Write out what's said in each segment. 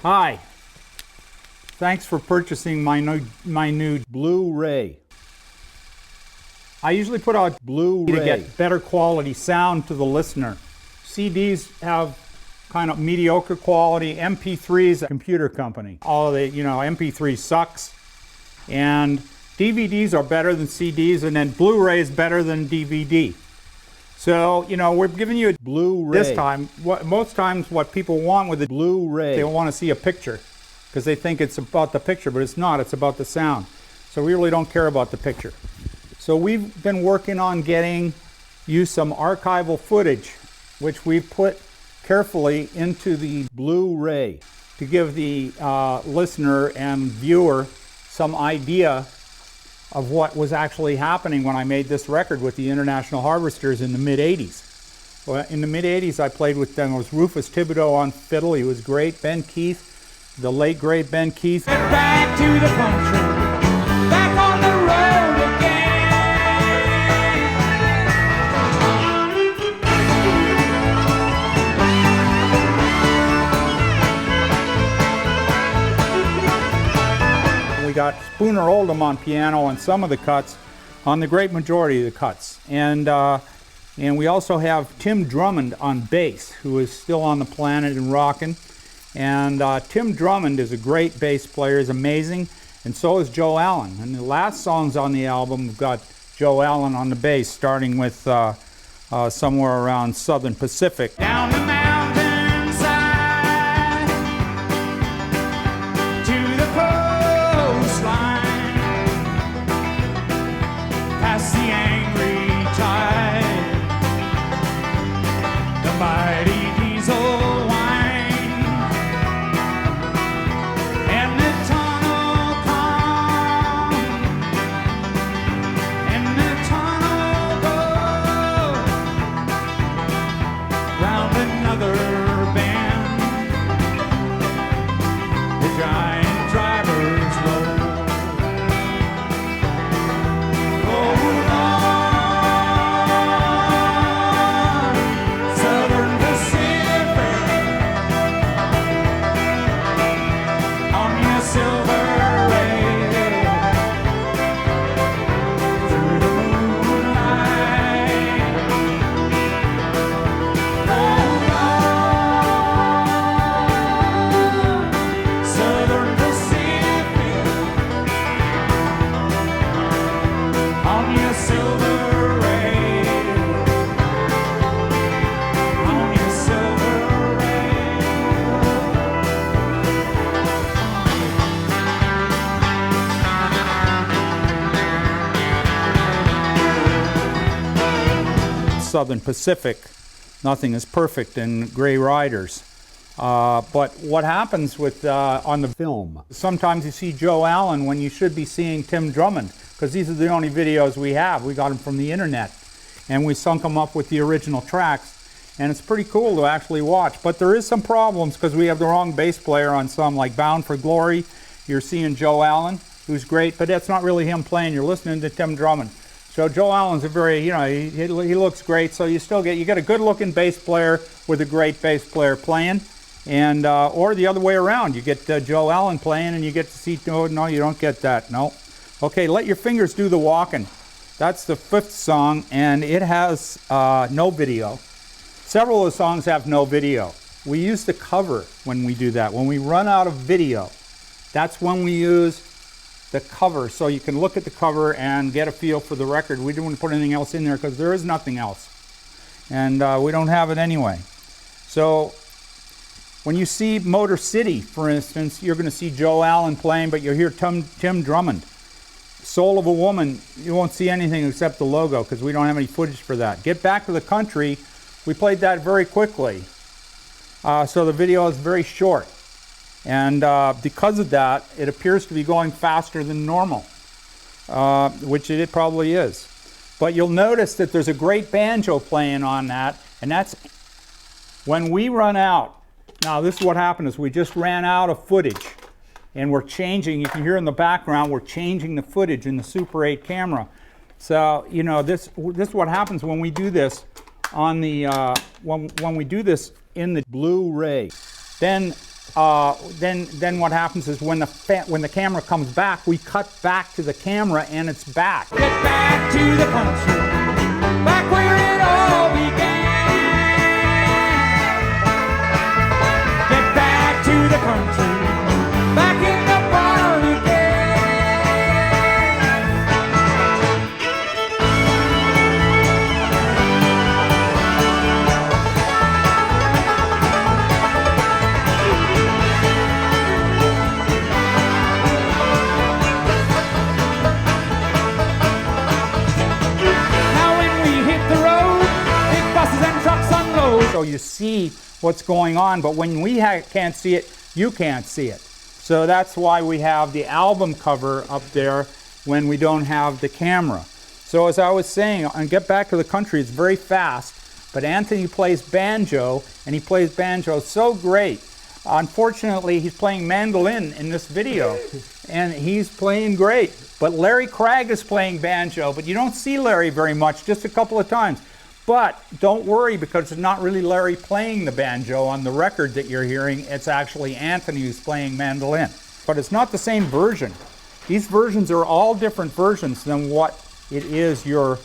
Hi, thanks for purchasing my new Blu-ray. I usually put out Blu-ray to get better quality sound to the listener. CDs have kind of mediocre quality. MP3's a computer company. MP3 sucks. And DVDs are better than CDs, and then Blu-ray is better than DVD. So, we're giving you a Blu-ray. This time, most times what people want with a Blu-ray, they want to see a picture because they think it's about the picture, but it's not. It's about the sound. So we really don't care about the picture. So we've been working on getting you some archival footage, which we've put carefully into the Blu-ray to give the listener and viewer some idea of what was actually happening when I made this record with the International Harvesters in the mid-'80s. Well, in the mid-'80s I played with them. It was Rufus Thibodeau on fiddle. He was great. Ben Keith, the late great Ben Keith. Get back to the country, back on the road again. We got Spooner Oldham on piano on some of the cuts, on the great majority of the cuts. And we also have Tim Drummond on bass, who is still on the planet and rocking. And Tim Drummond is a great bass player, is amazing, and so is Joe Allen. And the last songs on the album, we've got Joe Allen on the bass, starting with somewhere around Southern Pacific. Down the mountainside to the coastline, past the angry tide, the mighty diesel whine, and the tunnel come, and the tunnel go round another bend. The giant drivers roll. Hold on, Southern Pacific, on your silver rail, through the moonlight. Hold on, Southern Pacific, on your silver rail, on your silver rail. Southern Pacific, nothing is perfect in Gray Riders. But what happens with on the film, sometimes you see Joe Allen when you should be seeing Tim Drummond, because these are the only videos we have. We got them from the internet, and we sunk them up with the original tracks, and it's pretty cool to actually watch. But there is some problems because we have the wrong bass player on some, like Bound for Glory. You're seeing Joe Allen, who's great, but that's not really him playing. You're listening to Tim Drummond. So Joe Allen's a very, he looks great. So you get a good-looking bass player with a great bass player playing, and or the other way around. You get Joe Allen playing, and you get to see. No, you don't get that. No. Okay, Let Your Fingers Do the Walking. That's the fifth song, and it has no video. Several of the songs have no video. We use the cover when we do that. When we run out of video, that's when we use the cover, so you can look at the cover and get a feel for the record. We don't want to put anything else in there because there is nothing else, and we don't have it anyway. So when you see Motor City, for instance, you're going to see Joe Allen playing, but you'll hear Tim Drummond. Soul of a Woman, you won't see anything except the logo because we don't have any footage for that. Get Back to the Country, we played that very quickly, so the video is very short. And because of that, it appears to be going faster than normal, which it probably is. But you'll notice that there's a great banjo playing on that, and that's when we run out. Now, this is what happened is we just ran out of footage, and we're changing. You can hear in the background, we're changing the footage in the Super 8 camera. So, this is what happens when we do this on the when we do this in the Blu-ray. Then then what happens is when the camera comes back, we cut back to the camera and it's back. Get back to the country, back where it all began. Get back to the country, back in the barn again. So you see what's going on, but when we can't see it, you can't see it. So that's why we have the album cover up there when we don't have the camera. So as I was saying, on Get Back to the Country, it's very fast, but Anthony plays banjo, and he plays banjo so great. Unfortunately, he's playing mandolin in this video, and he's playing great. But Larry Craig is playing banjo, but you don't see Larry very much, just a couple of times. But don't worry, because it's not really Larry playing the banjo on the record that you're hearing. It's actually Anthony who's playing mandolin. But it's not the same version. These versions are all different versions than what it is you're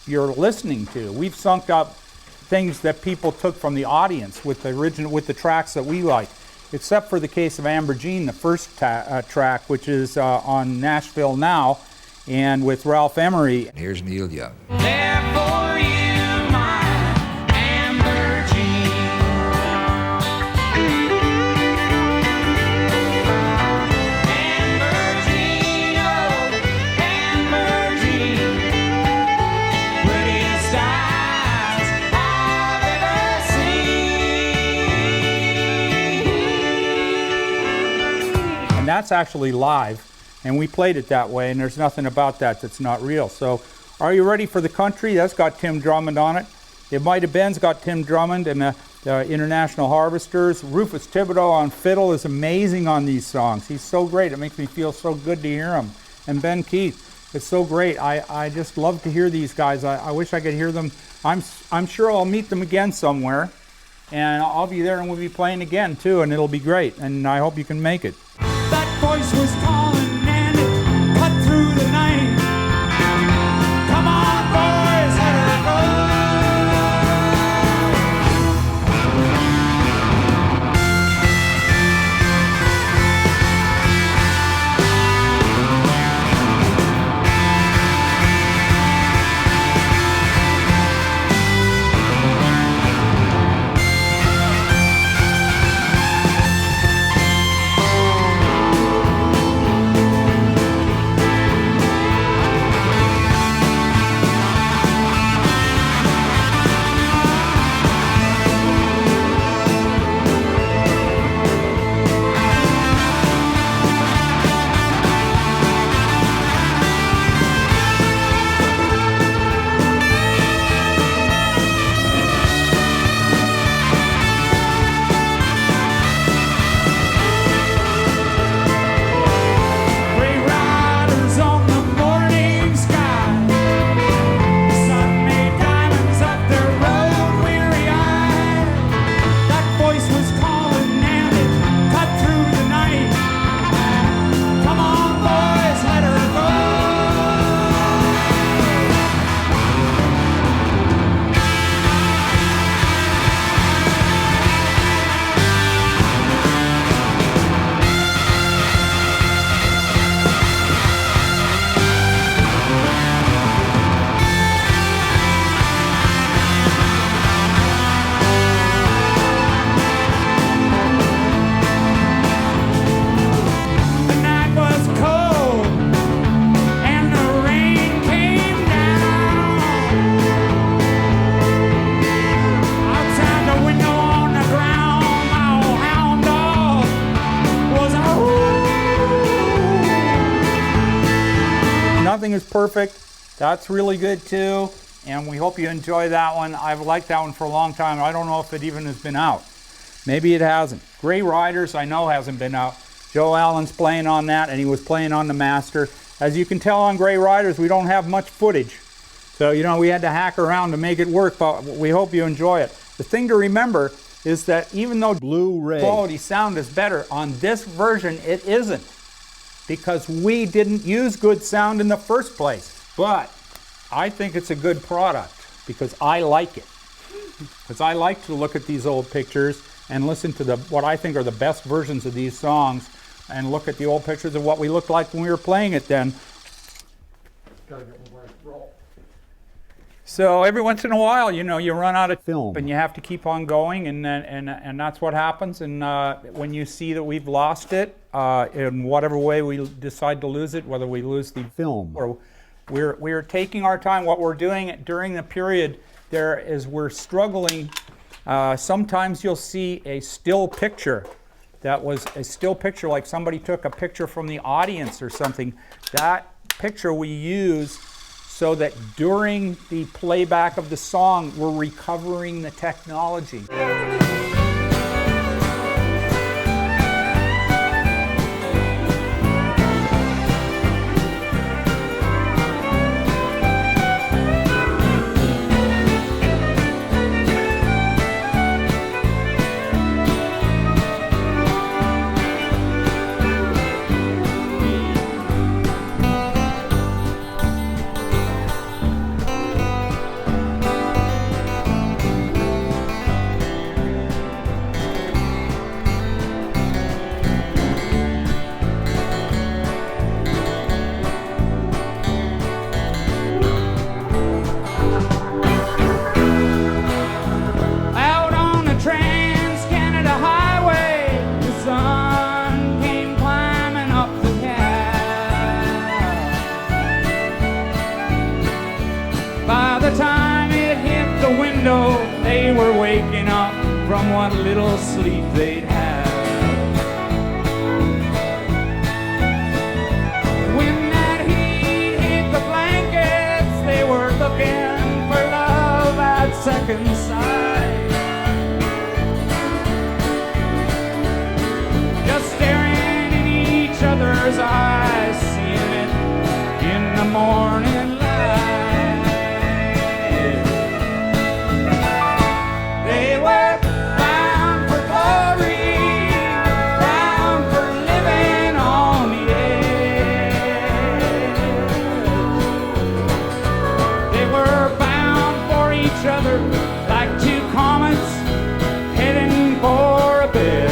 listening to. We've sunk up things that people took from the audience with the tracks that we like, except for the case of Amber Jean, the first track, which is on Nashville Now, and with Ralph Emery. Here's Neil Young. There for you, my Amber Jean. Amber Jean, oh, Amber Jean. Prettiest eyes I've ever seen. And that's actually live, and we played it that way, and there's nothing about that that's not real. So are you ready for the country? That's got Tim Drummond on it. It Might Have Been's got Tim Drummond and the International Harvesters. Rufus Thibodeau on fiddle is amazing on these songs. He's so great. It makes me feel so good to hear him. And Ben Keith, it's so great. I just love to hear these guys. I wish I could hear them. I'm sure I'll meet them again somewhere, and I'll be there and we'll be playing again too, and it'll be great. And I hope you can make it. That voice was calling and it cut through the night. Come on, boys, let her go. Nothing is perfect. That's really good too, and we hope you enjoy that one. I've liked that one for a long time. I don't know if it even has been out. Maybe it hasn't. Gray Riders, I know hasn't been out. Joe Allen's playing on that, and he was playing on the master. As you can tell on Gray Riders, we don't have much footage. So, we had to hack around to make it work, but we hope you enjoy it. The thing to remember is that even though Blu-ray quality sound is better, on this version it isn't, because we didn't use good sound in the first place. But I think it's a good product because I like it. Because I like to look at these old pictures and listen to what I think are the best versions of these songs, and look at the old pictures of what we looked like when we were playing it then. So every once in a while, you know, you run out of film and you have to keep on going, and that's what happens. And when you see that we've lost it, in whatever way we decide to lose it, whether we lose the film or we're taking our time, what we're doing during the period there is we're struggling. Sometimes you'll see a still picture that was a still picture, like somebody took a picture from the audience or something. That picture we use so that during the playback of the song, we're recovering the technology. By the time it hit the window, they were waking up from what little sleep they'd had. When that heat hit the blankets, they were looking for love at second sight. Just staring in each other's eyes, seeing it in the morning light. Like two comets heading for a bed.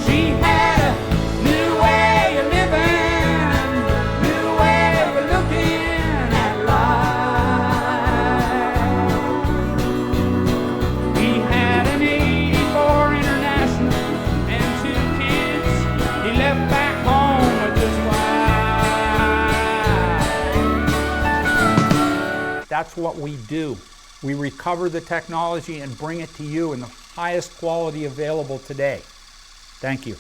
She had a new way of living, new way of looking at life. He had an 84 International and 2 kids. He left back home with his wife. That's what we do. We recover the technology and bring it to you in the highest quality available today. Thank you.